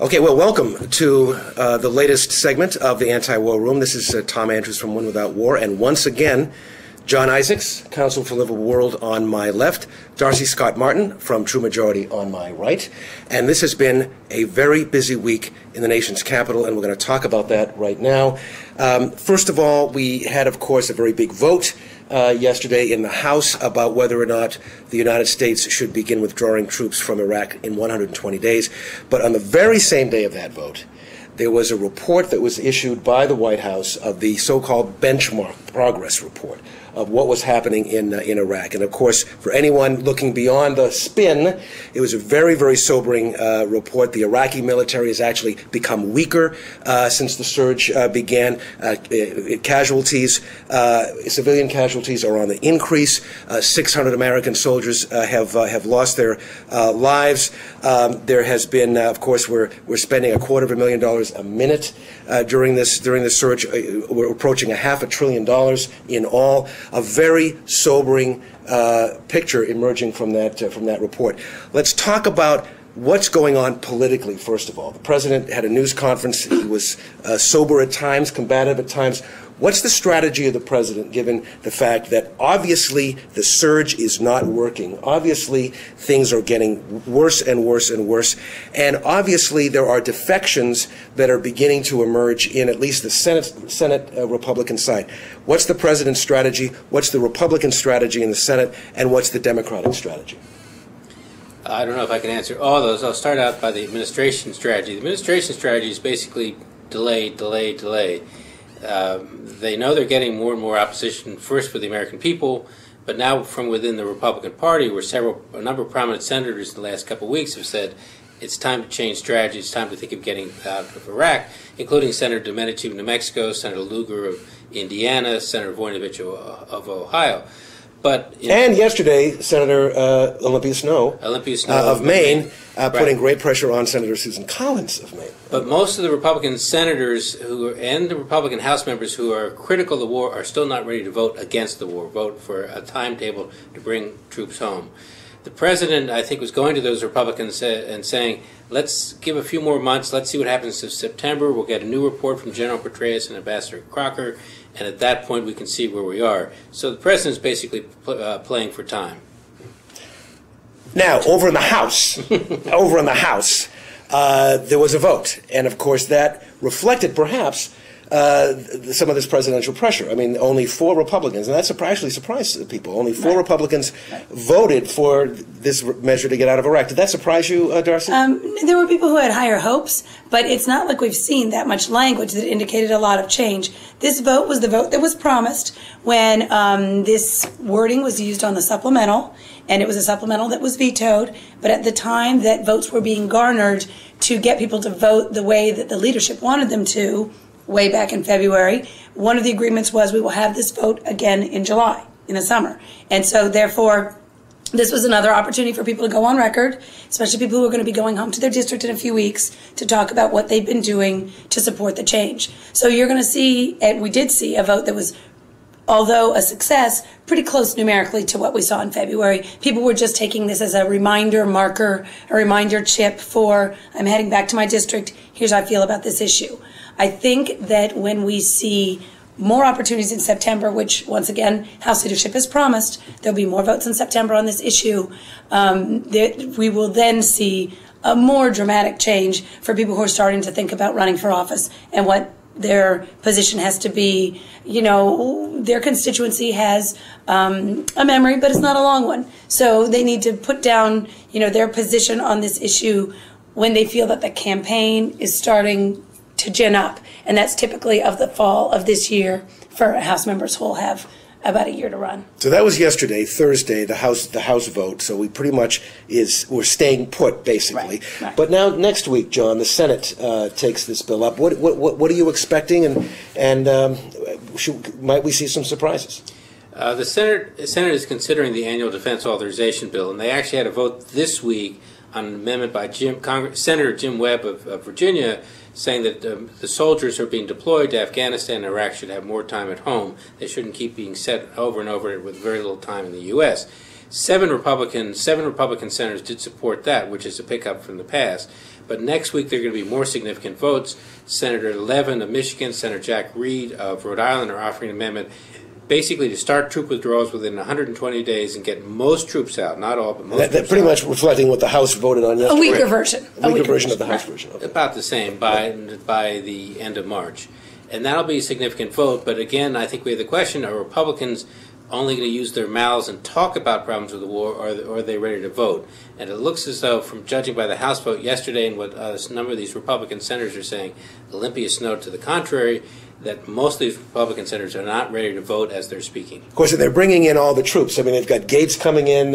Okay, well, welcome to the latest segment of the Anti-War Room. This is Tom Andrews from Win Without War, and once again, John Isaacs, Counsel for Livable World on my left, Darcy Scott Martin from True Majority on my right, and this has been a very busy week in the nation's capital, and we're going to talk about that right now. First of all, we had, of course, a very big vote yesterday in the House about whether or not the United States should begin withdrawing troops from Iraq in 120 days. But on the very same day of that vote, there was a report that was issued by the White House of the so-called benchmark progress report of what was happening in Iraq. And of course, for anyone looking beyond the spin, it was a very, very sobering report. The Iraqi military has actually become weaker since the surge began. Casualties, civilian casualties are on the increase. 600 American soldiers have lost their lives. There has been, of course, we're spending $250,000 a minute during this surge. We're approaching $500 billion in all. A very sobering picture emerging from that report. Let's talk about what's going on politically, first of all. The president had a news conference. He was sober at times, combative at times. What's the strategy of the president, given the fact that obviously the surge is not working? Obviously, things are getting worse and worse and worse. And obviously, there are defections that are beginning to emerge in at least the Senate Republican side. What's the president's strategy? What's the Republican strategy in the Senate? And what's the Democratic strategy? I don't know if I can answer all those. I'll start out by the administration strategy. The administration strategy is basically delay, delay, delay. They know they're getting more and more opposition, first for the American people, but now from within the Republican Party, where a number of prominent senators in the last couple of weeks have said it's time to change strategy, it's time to think of getting out of Iraq, including Senator Domenici of New Mexico, Senator Lugar of Indiana, Senator Voinovich of Ohio. And yesterday, Senator Olympia Snowe of Maine putting great pressure on Senator Susan Collins of Maine. But most of the Republican senators and the Republican House members who are critical of the war are still not ready to vote against the war, vote for a timetable to bring troops home. The president, I think, was going to those Republicans and saying, let's give a few more months, let's see what happens in September, we'll get a new report from General Petraeus and Ambassador Crocker, and at that point we can see where we are. So the president's basically playing for time. Now, over in the House, there was a vote, and of course that reflected perhaps some of this presidential pressure. I mean, only 4 Republicans, and that actually surprised people. Only 4 Republicans voted for this measure to get out of Iraq. Did that surprise you, Darcy? There were people who had higher hopes, but it's not like we've seen that much language that indicated a lot of change. This vote was the vote that was promised when this wording was used on the supplemental, and it was a supplemental that was vetoed, but at the time that votes were being garnered to get people to vote the way that the leadership wanted them to, way back in February, one of the agreements was we will have this vote again in July, in the summer. And so, therefore, this was another opportunity for people to go on record, especially people who are going to be going home to their district in a few weeks, to talk about what they've been doing to support the change. So you're going to see, and we did see, a vote that was, although a success, pretty close numerically to what we saw in February. People were just taking this as a reminder marker, a reminder chip for, I'm heading back to my district, here's how I feel about this issue. I think that when we see more opportunities in September, which, once again, House leadership has promised, there'll be more votes in September on this issue, we will then see a more dramatic change for people who are starting to think about running for office and what their position has to be. You know, their constituency has a memory, but it's not a long one. So they need to put down, you know, their position on this issue when they feel that the campaign is starting to gin up, and that's typically of the fall of this year for House members who will have about a year to run. So that was yesterday, Thursday, the House vote. So we pretty much we're staying put, basically. Right. But now next week, John, the Senate takes this bill up. What are you expecting, and might we see some surprises? The Senate is considering the annual defense authorization bill, and they actually had a vote this week on an amendment by Senator Jim Webb of Virginia, saying that the soldiers who are being deployed to Afghanistan and Iraq should have more time at home. They shouldn't keep being sent over and over with very little time in the U.S. Seven Republican senators did support that, which is a pickup from the past. But next week there are going to be more significant votes. Senator Levin of Michigan, Senator Jack Reed of Rhode Island are offering an amendment basically to start troop withdrawals within 120 days and get most troops out, not all, but most That pretty much reflecting what the House voted on yesterday. A weaker version. A weaker version of the House version. Okay. About the same by the end of March. And that'll be a significant vote. But again, I think we have the question, are Republicans only going to use their mouths and talk about problems with the war, or are they ready to vote? And it looks as though, from judging by the House vote yesterday and what a number of these Republican senators are saying, Olympias note to the contrary, that most of these Republican senators are not ready to vote as they're speaking. Of course, they're bringing in all the troops. I mean, they've got Gates coming in.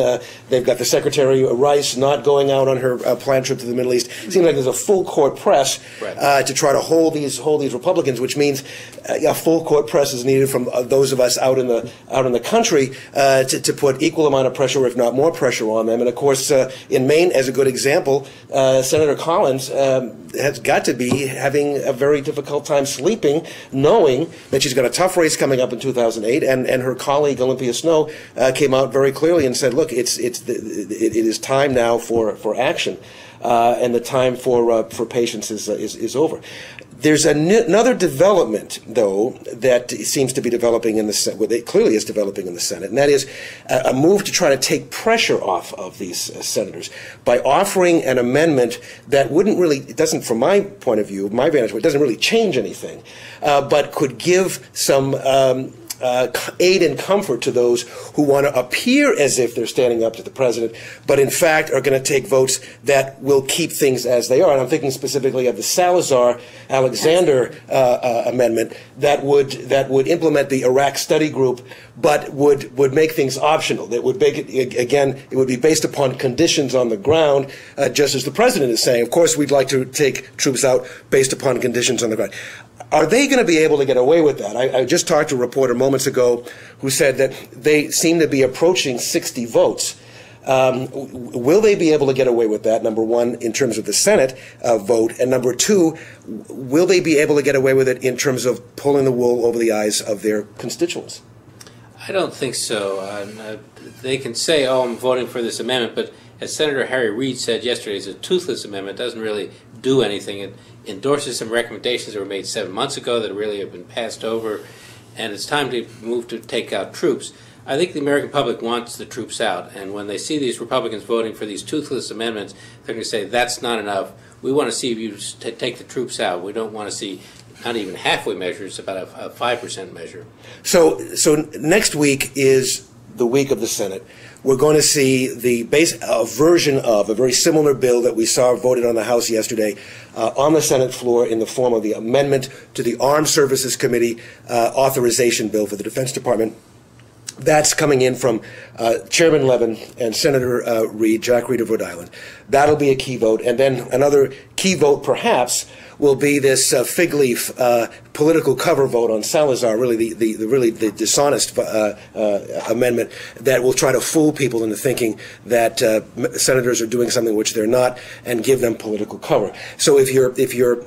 They've got the Secretary Rice not going out on her planned trip to the Middle East. It seems like there's a full court press to try to hold these Republicans, which means a full court press is needed from those of us out in the country to put equal amount of pressure, if not more pressure, on them. And of course, in Maine, as a good example, Senator Collins has got to be having a very difficult time sleeping, knowing that she's got a tough race coming up in 2008, and her colleague Olympia Snowe came out very clearly and said, look, it is time now for action, and the time for patience is over. There's another development, though, that seems to be developing in the Senate, well, it clearly is developing in the Senate, and that is a move to try to take pressure off of these senators by offering an amendment that wouldn't really, it doesn't, from my point of view, my vantage point, it doesn't really change anything, but could give some aid and comfort to those who want to appear as if they're standing up to the president, but in fact are going to take votes that will keep things as they are. And I'm thinking specifically of the Salazar-Alexander amendment that would implement the Iraq study group, but would make things optional. That would make it, again, it would be based upon conditions on the ground, just as the president is saying. Of course, we'd like to take troops out based upon conditions on the ground. Are they going to be able to get away with that? I just talked to a reporter moments ago who said that they seem to be approaching 60 votes. Will they be able to get away with that, number one, in terms of the Senate vote? And number two, will they be able to get away with it in terms of pulling the wool over the eyes of their constituents? I don't think so. They can say, oh, I'm voting for this amendment, but as Senator Harry Reid said yesterday, it's a toothless amendment. It doesn't really do anything. It endorses some recommendations that were made 7 months ago that really have been passed over, and it's time to move to take out troops. I think the American public wants the troops out, and when they see these Republicans voting for these toothless amendments, they're going to say, that's not enough. We want to see you take the troops out. We don't want to see not even halfway measures, about a 5% measure. So next week is the week of the Senate. We're going to see a version of a very similar bill that we saw voted on the House yesterday on the Senate floor in the form of the amendment to the Armed Services Committee authorization bill for the Defense Department. That's coming in from Chairman Levin and Senator Reid, Jack Reid of Rhode Island. That'll be a key vote. And then another key vote, perhaps, will be this fig leaf political cover vote on Salazar, really the dishonest amendment that will try to fool people into thinking that senators are doing something which they're not and give them political cover. So if you're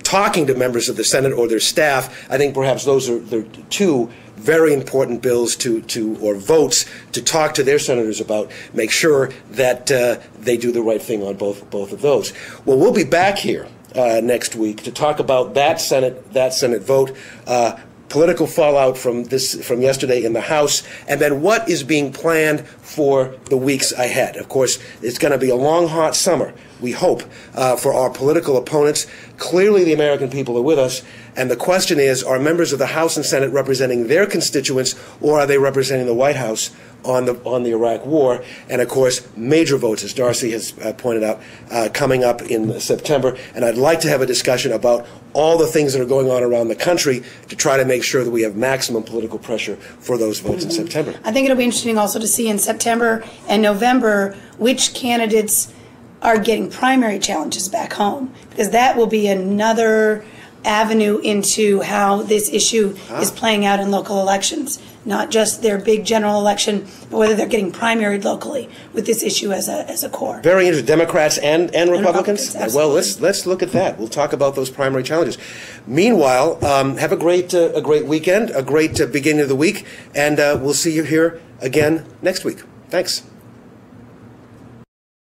talking to members of the Senate or their staff, I think perhaps those are the two very important bills or votes to talk to their senators about. Make sure that they do the right thing on both of those. Well, we'll be back here next week to talk about that Senate vote, political fallout from yesterday in the House, and then what is being planned for the weeks ahead. Of course, it's going to be a long, hot summer, we hope, for our political opponents. Clearly, the American people are with us, and the question is, are members of the House and Senate representing their constituents, or are they representing the White House on the Iraq War? And of course, major votes, as Darcy has pointed out, coming up in September. And I'd like to have a discussion about all the things that are going on around the country to try to make sure that we have maximum political pressure for those votes in September. I think it'll be interesting also to see in September and November which candidates are getting primary challenges back home, because that will be another avenue into how this issue is playing out in local elections. Not just their big general election, but whether they're getting primaried locally with this issue as a core. Very interesting. Democrats and Republicans? Well, Absolutely. let's look at that. We'll talk about those primary challenges. Meanwhile, have a great weekend, a great beginning of the week, and we'll see you here again next week. Thanks.